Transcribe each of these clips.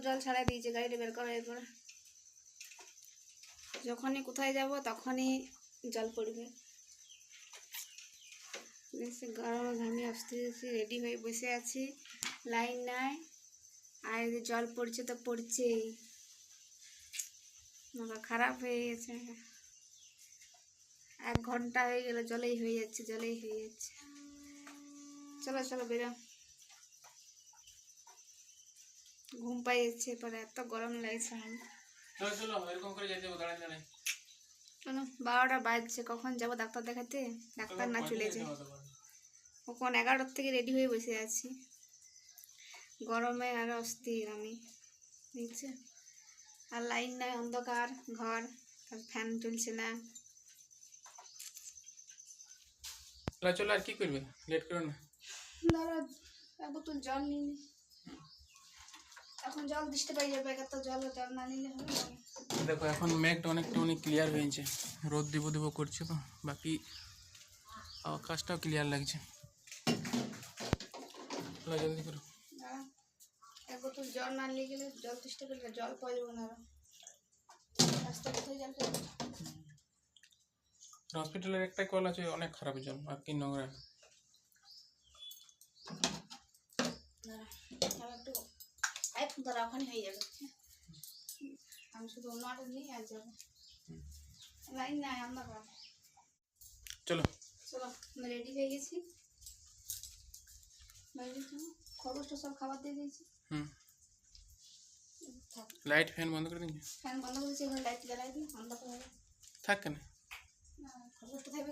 জল ছাড়াই দিয়েছে, গাড়িটা বের করা এরপরে যখনই কোথায় যাব তখনই জল পড়বে। বেশি গরম ঘামি আসতে রেডি হয়ে বসে আছি, লাইন নাই, আর যদি জল পড়ছে তো পড়ছেই, মাথা খারাপ হয়ে গেছে। 1 ঘন্টা হয়ে গেল, জলেই হয়ে যাচ্ছে, জলেই হয়ে যাচ্ছে। চলো চলো বেরো, ঘুম পাই যাচ্ছে, পরে এত গরম লাগছে। চলো এরকম করে যেতে হবে, দাঁড়ান দাঁড়ান। চলো 12টা বাজছে, কখন যাব ডাক্তার দেখাতে? ডাক্তার না চলে যায়, কখন 11টার থেকে রেডি হয়ে বসে আছি, গরমে আর অস্থির আমি, বুঝছে? আর লাইন নাই, অন্ধকার ঘর, ফ্যান চলছে না। চলো আর কি করবে, লেট করো না। ধরো এক বোতল জল নিয়ে এখন জল দিতে পাই যাবে, এত জল না নিলে হবে না। দেখো এখন মেঘটা অনেক ক্লিয়ার হয়েছে, রোদ দিব দিব করছে, তো বাকি আকাশটাও ক্লিয়ার লাগছে। জলদি করো। এক বোতল জল না নিয়ে গেলে জল চেষ্টা করলে জল পাওয়া যাবে না, রাস্তা কোথায় জল পাবে? হসপিটালের একটাই কল আছে, অনেক খারাপ জল আর কি নোংরা। একটু ধরা ওখানে হয়ে যাবে, আমি শুধু অন্যটা নিয়ে আর যাবো, লাইন নাই, অন্ধকার। চলো চলো আমি রেডি হয়ে গেছি, খরগোশটা সব খাবার দিয়ে দিয়েছি। লাইট ফ্যান বন্ধ করে দিন, ফ্যান বন্ধ করে দিয়েছি, এখানে লাইট জ্বালাই দিই, অন্ধকার হবে। থাক কেন, খরগোশটা থাকবে,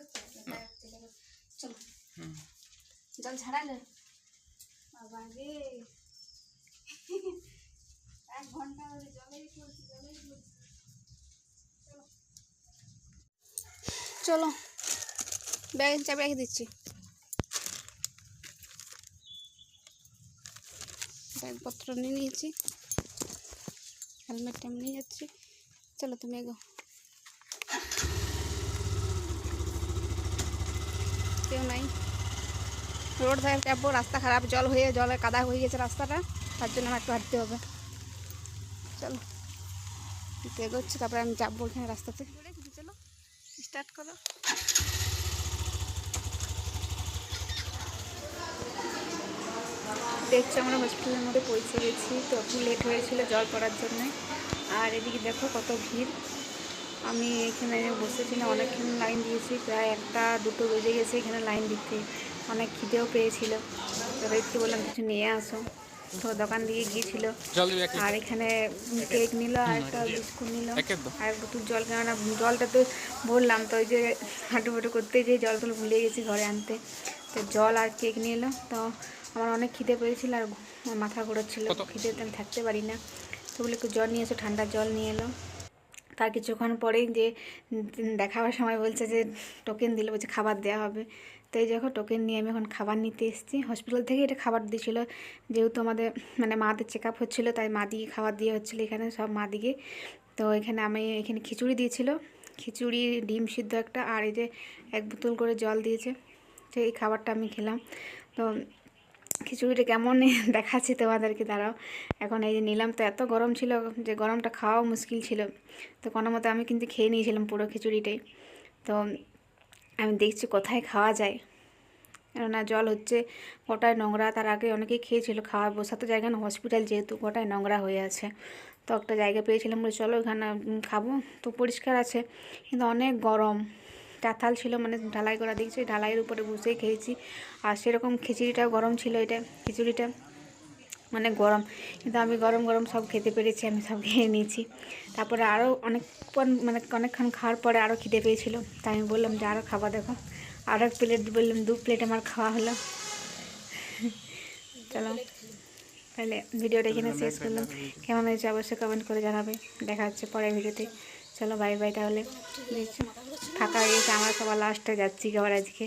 চলো। জল ছাড়ালে বাবা রে, 1 ঘন্টা ধরে জলেই পড়ছি, জলেই পড়ছি। চলো ব্যাগ চাবি রেখে দিচ্ছি, ব্যাগপত্র নিয়ে নিয়েছি, হেলমেটটা আমি নিয়ে যাচ্ছি। চলো তুমি এগো, কেউ নাই, রোড ধারে যাবো, রাস্তা খারাপ, জলে কাদা হয়ে গেছে রাস্তাটা, তার জন্য আমার একটু হাঁটতে হবে। চলো এগোচ্ছি, তারপরে আমি যাবো ওইখানে রাস্তাতে। চলো স্টার্ট করো। দেখছি আমরা হসপিটালের মধ্যে পৌঁছে গেছি, তো একটু লেট হয়েছিল জল পড়ার জন্যে। আর এদিকে দেখো কত ভিড়, আমি এখানে বসেছিলাম, অনেকক্ষণ লাইন দিয়েছি, প্রায় 1টা 2টো বেজে গেছে এখানে লাইন দিতে। অনেক খিদেও পেয়েছিল, তো একটু বললাম কিছু নিয়ে আসো, তো দোকান দিয়ে গিয়েছিল। আর এখানে কেক নিল, আর একটা বিস্কুট নিল, আর 1 বোতল জল, কেননা জলটা তো বললাম তো, ওই যে হাঁটু করতে যে জলগুলো ভুলে গেছি ঘরে আনতে, তো জল আর কেক নিয়ে এলো। তো আমার অনেক খিদে পেয়েছিল আর মাথা ঘোরাচ্ছিল, খিদেতে আমি থাকতে পারি না, তো বলে একটু জল নিয়ে এসো, ঠান্ডা জল নিয়ে এলো। তার কিছুক্ষণ পরেই যে দেখাবার সময় বলছে যে টোকেন দিলে, বলছে খাবার দেওয়া হবে। তো এই দেখো টোকেন নিয়ে আমি এখন খাবার নিতে এসেছি, হসপিটাল থেকে এটা খাবার দিয়েছিলো, যেহেতু আমাদের মানে মাদের চেক আপ হচ্ছিলো, তাই মা দিকে খাবার দিয়ে হচ্ছিলো এখানে সব মা দিকে। তো এখানে খিচুড়ি দিয়েছিল, খিচুড়ি, ডিম সিদ্ধ একটা, আর এই যে 1 বোতল করে জল দিয়েছে। তো এই খাবারটা আমি খেলাম। তো খিচুড়িটা কেমন দেখাচ্ছি তোমাদেরকে, দাঁড়াও। এখন এই যে নিলাম, তো এত গরম ছিল যে গরমটা খাওয়াও মুশকিল ছিল, তো কোনো মতে আমি কিন্তু খেয়ে নিয়েছিলাম পুরো খিচুড়িটাই। তো আমি দেখছি কোথায় খাওয়া যায়, কেননা জল হচ্ছে গোটায় নোংরা, তার আগে অনেকেই খেয়েছিল, খাওয়া বসাতে জায়গা না, হসপিটাল যেহেতু গোটায় নোংরা হয়ে আছে। তো একটা জায়গা পেয়েছিলাম, বলে চলো ওখানে খাবো, তো পরিষ্কার আছে, কিন্তু অনেক গরম, চাতাল ছিল, মানে ঢালাই করা দেখছি, ঢালাইয়ের উপরে বসেই খেয়েছি। আর সেরকম খিচুড়িটাও গরম ছিল, খিচুড়িটা মানে গরম, কিন্তু আমি গরম গরম সব খেতে পেরেছি, আমি সব খেয়ে নিয়েছি। তারপরে আরও অনেকক্ষণ খাওয়ার পরে আরও খিদে পেয়েছিল, তাই আমি বললাম যে আরও খাবার, দেখো আরও 1 প্লেট বললাম, 2 প্লেট আমার খাওয়া হলো। চলো তাহলে ভিডিওটা এখানে শেষ করলাম, কেমন হয়েছে অবশ্যই কমেন্ট করে জানাবে, দেখা হচ্ছে পরের ভিডিওতে। চলো বাই বাই, তাহলে দেখছো ফাঁকা হয়ে গেছে, আমরা সবার লাস্টে যাচ্ছি আবার আজকে।